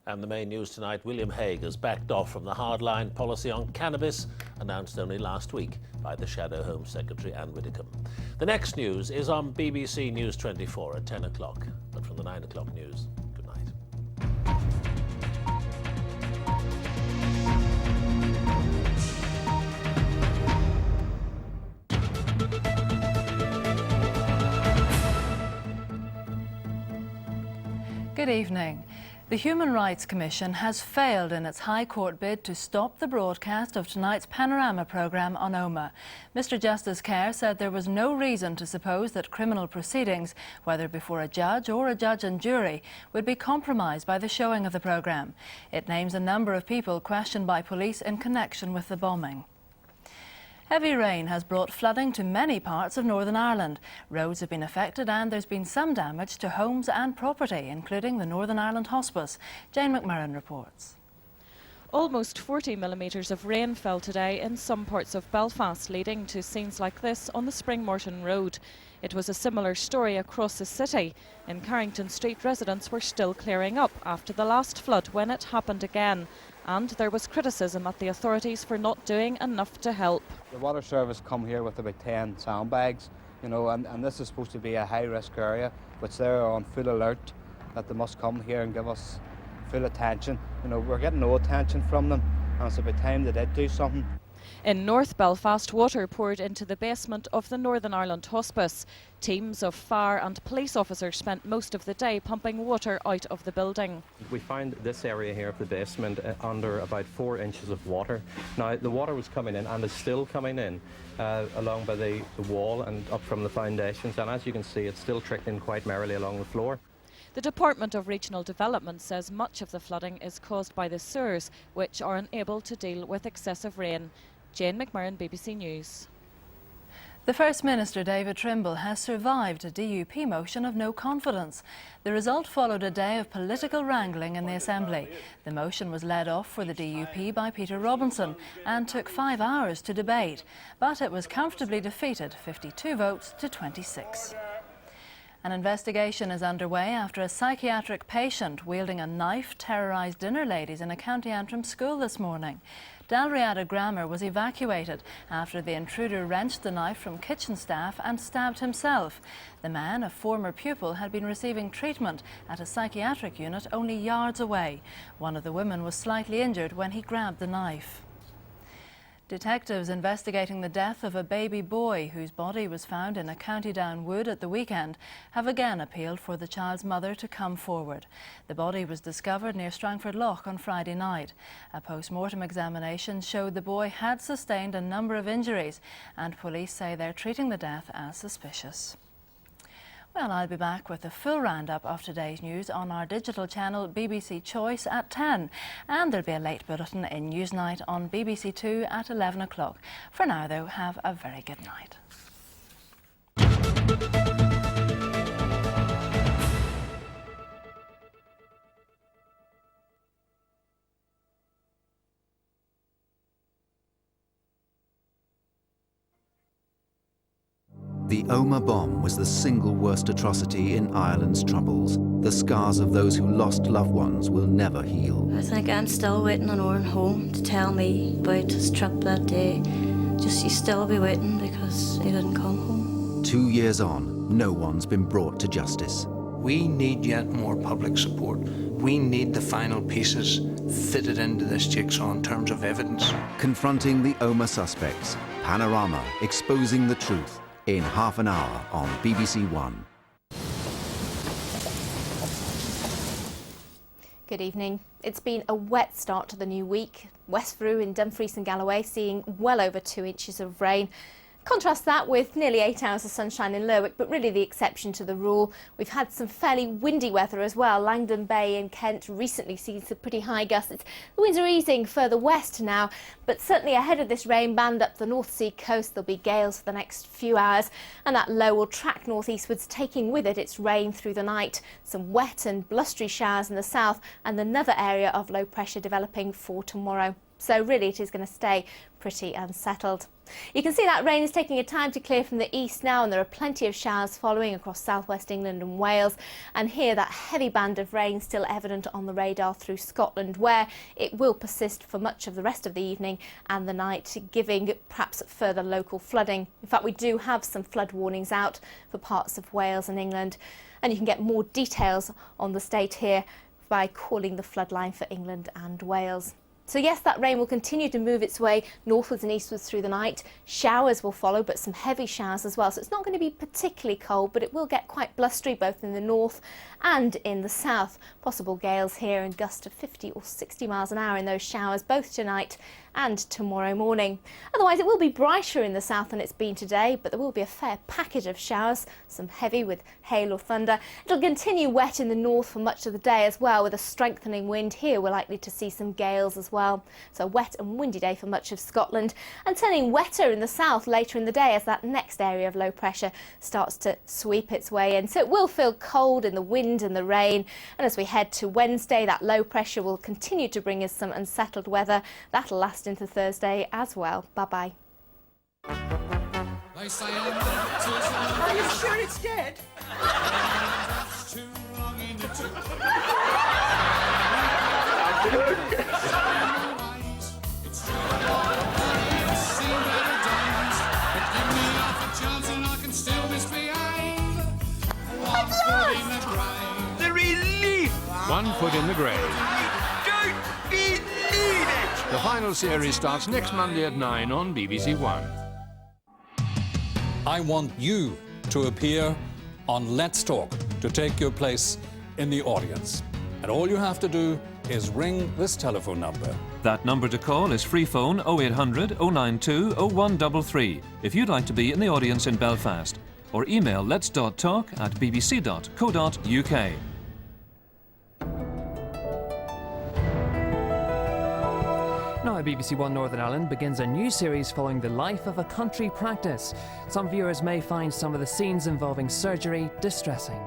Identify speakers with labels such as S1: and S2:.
S1: And the main news tonight, William Hague has backed off from the hardline policy on cannabis announced only last week by the Shadow Home Secretary Anne Widdecombe. The next news is on BBC News 24 at 10 o'clock. But from the 9 o'clock news, good night.
S2: Good evening. The Human Rights Commission has failed in its High Court bid to stop the broadcast of tonight's Panorama programme on Omagh. Mr Justice Kerr said there was no reason to suppose that criminal proceedings, whether before a judge or a judge and jury, would be compromised by the showing of the programme. It names a number of people questioned by police in connection with the bombing. Heavy rain has brought flooding to many parts of Northern Ireland. Roads have been affected and there's been some damage to homes and property, including the Northern Ireland Hospice. Jane McMurran reports.
S3: Almost 40 millimetres of rain fell today in some parts of Belfast, leading to scenes like this on the Springmorton Road. It was a similar story across the city. In Carrington Street, residents were still clearing up after the last flood when it happened again. And there was criticism at the authorities for not doing enough to help.
S4: The water service come here with about 10 sandbags, and this is supposed to be a high-risk area, which they're on full alert that they must come here and give us full attention. We're getting no attention from them, and it's about time they did do something.
S3: In North Belfast, water poured into the basement of the Northern Ireland Hospice. Teams of fire and police officers spent most of the day pumping water out of the building.
S5: We found this area here of the basement under about 4 inches of water. Now, the water was coming in and is still coming in along by the wall and up from the foundations, and as you can see, it's still trickling quite merrily along the floor.
S3: The Department of Regional Development says much of the flooding is caused by the sewers, which are unable to deal with excessive rain. Jane McMurran, BBC News.
S2: The First Minister, David Trimble, has survived a DUP motion of no confidence. The result followed a day of political wrangling in the Assembly. The motion was led off for the DUP by Peter Robinson and took 5 hours to debate, but it was comfortably defeated, 52 votes to 26. An investigation is underway after a psychiatric patient wielding a knife terrorised dinner ladies in a County Antrim school this morning. Dalriada Grammar was evacuated after the intruder wrenched the knife from kitchen staff and stabbed himself. The man, a former pupil, had been receiving treatment at a psychiatric unit only yards away. One of the women was slightly injured when he grabbed the knife. Detectives investigating the death of a baby boy whose body was found in a County Down wood at the weekend have again appealed for the child's mother to come forward. The body was discovered near Strangford Lough on Friday night. A post-mortem examination showed the boy had sustained a number of injuries, and police say they're treating the death as suspicious. Well, I'll be back with a full roundup of today's news on our digital channel BBC Choice at 10. And there'll be a late bulletin in Newsnight on BBC 2 at 11 o'clock. For now, though, have a very good night.
S6: The Omagh bomb was the single worst atrocity in Ireland's troubles. The scars of those who lost loved ones will never heal.
S7: I think I'm still waiting on Oran home to tell me about his trip that day. Just you still be waiting because he didn't come home.
S6: 2 years on, no one's been brought to justice.
S8: We need yet more public support. We need the final pieces fitted into this jigsaw in terms of evidence.
S6: Confronting the Omagh suspects, Panorama exposing the truth in half an hour on BBC One.
S9: Good evening. It's been a wet start to the new week. West Frew in Dumfries and Galloway seeing well over 2 inches of rain. Contrast that with nearly 8 hours of sunshine in Lerwick, but really the exception to the rule. We've had some fairly windy weather as well. Langdon Bay in Kent recently seen some pretty high gusts. The winds are easing further west now, but certainly ahead of this rain band up the North Sea coast, there'll be gales for the next few hours, and that low will track northeastwards, taking with it its rain through the night. Some wet and blustery showers in the south, and another area of low pressure developing for tomorrow. So really it is going to stay pretty unsettled. You can see that rain is taking a time to clear from the east now, and there are plenty of showers following across southwest England and Wales. And here that heavy band of rain still evident on the radar through Scotland, where it will persist for much of the rest of the evening and the night, giving perhaps further local flooding. In fact, we do have some flood warnings out for parts of Wales and England, and you can get more details on the state here by calling the flood line for England and Wales. So yes, that rain will continue to move its way northwards and eastwards through the night. Showers will follow, but some heavy showers as well. So it's not going to be particularly cold, but it will get quite blustery both in the north and in the south. Possible gales here and gusts of 50 or 60 miles an hour in those showers both tonight and tomorrow morning. Otherwise, it will be brighter in the south than it's been today, but there will be a fair package of showers, some heavy with hail or thunder. It'll continue wet in the north for much of the day as well, with a strengthening wind. Here we're likely to see some gales as well. So a wet and windy day for much of Scotland, and turning wetter in the south later in the day as that next area of low pressure starts to sweep its way in. So it will feel cold in the wind and the rain, and as we head to Wednesday, that low pressure will continue to bring us some unsettled weather. That'll last into Thursday as well. Bye-bye.
S10: Are you sure it's dead?
S11: The relief!
S10: 1 foot in the grave.
S11: Don't believe it!
S10: The final series starts next Monday at 9 on BBC One.
S12: I want you to appear on Let's Talk to take your place in the audience. And all you have to do is ring this telephone number.
S13: That number to call is free phone 0800 092 0133 if you'd like to be in the audience in Belfast, or email lets.talk@bbc.co.uk.
S14: Now BBC One Northern Ireland begins a new series following the life of a country practice. Some viewers may find some of the scenes involving surgery distressing.